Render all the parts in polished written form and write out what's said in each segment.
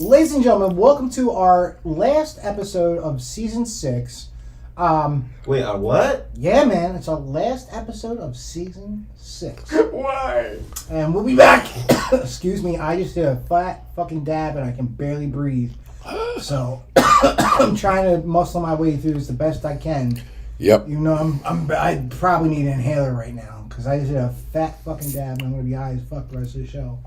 Ladies and gentlemen, welcome to our last episode of season 6. Wait, what? Yeah, man, it's our last episode of season 6. Why? And we'll be back. Excuse me, I just did a fat fucking dab and I can barely breathe. So I'm trying to muscle my way through this the best I can. Yep. You know, I probably need an inhaler right now because I just did a fat fucking dab and I'm gonna be high as fuck the rest of the show.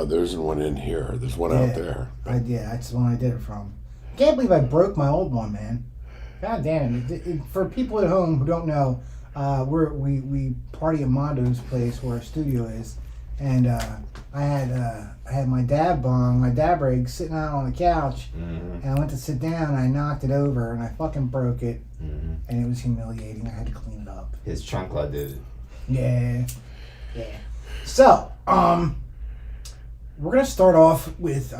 There's one in here. There's one out there. That's the one I did it from. Can't believe I broke my old one, man. God damn it. For people at home who don't know, we party at Mondo's place where our studio is, and I had my dab bong, my dab rig sitting out on the couch, and I went to sit down and I knocked it over and I fucking broke it, and it was humiliating. I had to clean it up. His chancla did it. Yeah. So, we're going to start off with,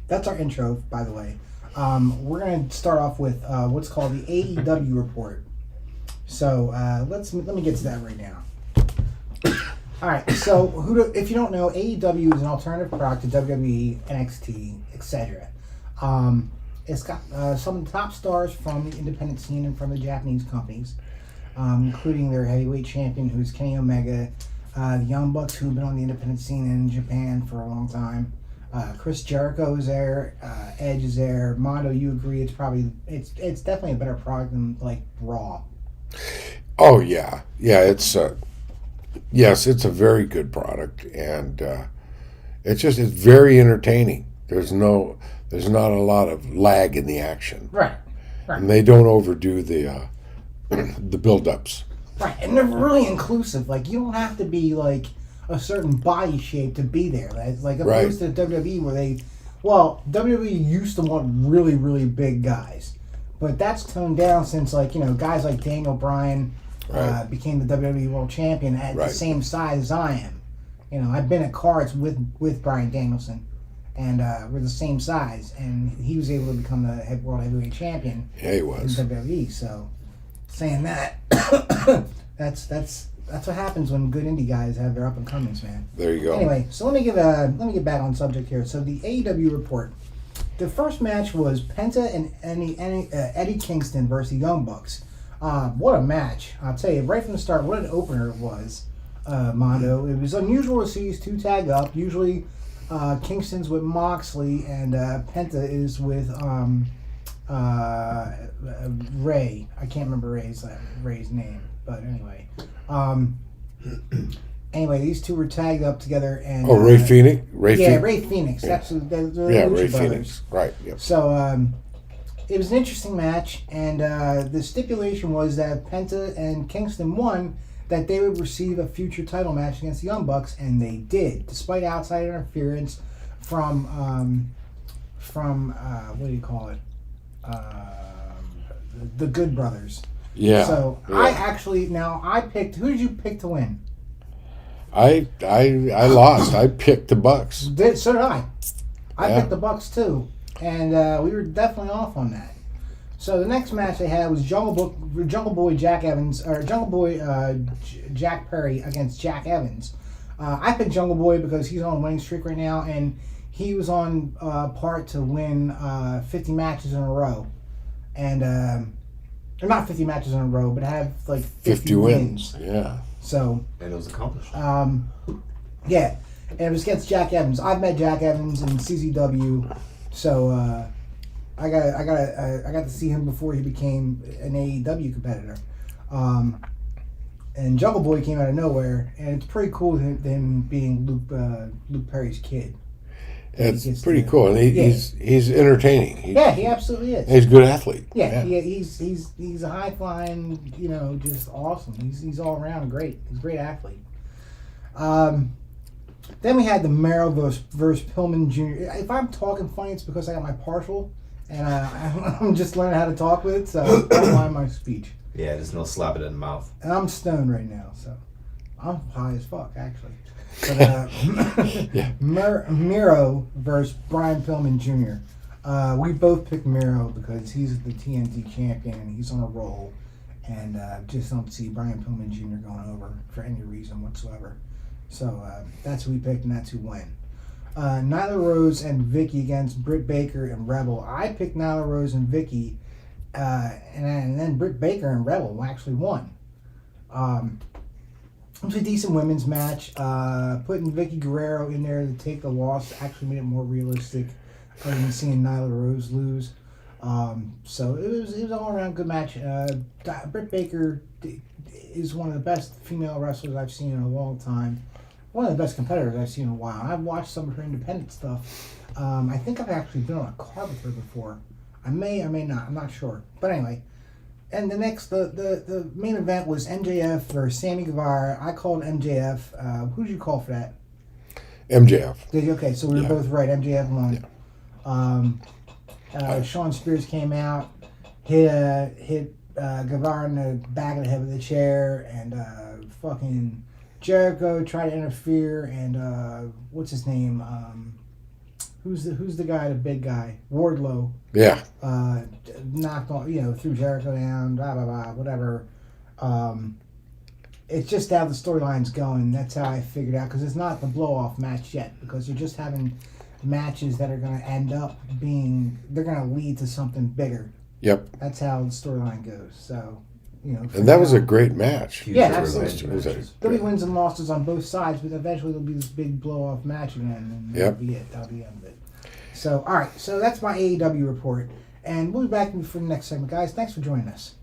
that's our intro, by the way. We're going to start off with what's called the AEW report. So, let me get to that right now. Alright, so if you don't know, AEW is an alternative product to WWE, NXT, etc. It's got some of the top stars from the independent scene and from the Japanese companies, including their heavyweight champion, who's Kenny Omega, the Young Bucks, who've been on the independent scene in Japan for a long time. Chris Jericho is there. Edge is there. Mondo, you agree? It's definitely a better product than like Raw. Oh yeah. It's yes, it's a very good product, and it's very entertaining. There's not a lot of lag in the action. Right. And they don't overdo the build-ups. Right, and they're really inclusive. Like, you don't have to be, like, a certain body shape to be there. Like, opposed to WWE where WWE used to want really, really big guys. But that's toned down since, like, guys like Daniel Bryan became the WWE World Champion at the same size as I am. I've been at cards with Bryan Danielson, and we're the same size, and he was able to become the World Heavyweight Champion. Yeah, he was. In WWE, so... Saying that, that's what happens when good indie guys have their up and comings, man. There you go. Anyway, so let me get back on subject here. So the AEW report, the first match was Penta and Eddie Kingston versus the Young Bucks. What a match! I'll tell you right from the start, what an opener it was, Mondo. It was unusual to see these two tag up. Usually, Kingston's with Moxley and Penta is with Ray. I can't remember Ray's name, but anyway. Anyway, these two were tagged up together, and Ray Phoenix. Ray Phoenix. Yeah. That's the Ray Lucha Phoenix. Brothers. Right. Yep. So it was an interesting match, and the stipulation was that Penta and Kingston won, that they would receive a future title match against the Young Bucks, and they did, despite outside interference from what do you call it? The Good Brothers. Yeah. So yeah. I picked. Who did you pick to win? I lost. I picked the Bucks. So did I. I picked the Bucks too, and we were definitely off on that. So the next match they had was Jungle Boy Jack Evans, or Jungle Boy Jack Perry against Jack Evans. I picked Jungle Boy because he's on a winning streak right now, and he was on part to win 50 matches in a row. And, or not 50 matches in a row, but have like 50 wins. Yeah. So. And it was accomplished. Yeah. And it was against Jack Evans. I've met Jack Evans in CZW. So, I got to see him before he became an AEW competitor. And Jungle Boy came out of nowhere, and it's pretty cool him being Luke Perry's kid. It's pretty cool, and he's entertaining. He absolutely is. He's a good athlete. Yeah. He's a high flying, just awesome. He's all around great. He's a great athlete. Then we had the Mero versus Pillman Jr. If I'm talking funny, it's because I got my partial, and I'm just learning how to talk with it, so don't mind my speech. Yeah, there's no slap it in the mouth. And I'm stoned right now, so I'm high as fuck, actually. But Miro versus Brian Pillman Jr. We both picked Miro because he's the TNT champion and he's on a roll, and just don't see Brian Pillman Jr. going over for any reason whatsoever. So that's who we picked, and that's who won. Nyla Rose and Vicky against Britt Baker and Rebel. I picked Nyla Rose and Vicky, and then Britt Baker and Rebel actually won. It was a decent women's match. Putting Vicky Guerrero in there to take the loss actually made it more realistic than seeing Nyla Rose lose. So it was an all around good match. Britt Baker is one of the best female wrestlers I've seen in a long time. One of the best competitors I've seen in a while. I've watched some of her independent stuff. I think I've actually been on a car with her before. I may or may not. I'm not sure. But anyway, and the main event was MJF versus Sammy Guevara. I called MJF. Who did you call for that? MJF. Did you? Okay, so we were both right. MJF won. Yeah. Sean Spears came out, hit Guevara in the back of the head with a chair, and fucking Jericho tried to interfere, and what's his name? Who's the guy, the big guy? Wardlow. Yeah. Knocked on, threw Jericho down, blah blah blah, whatever. It's just how the storyline's going. That's how I figured out, because it's not the blow off match yet, because you're just having matches that are going to end up they're going to lead to something bigger. Yep. That's how the storyline goes. So, And that was a great match. Yeah, Huge absolutely. matches. There'll be wins and losses on both sides, but eventually there'll be this big blow off match again, and that'll be it. That'll be the end of it. So, all right. So that's my AEW report, and we'll be back for the next segment, guys. Thanks for joining us.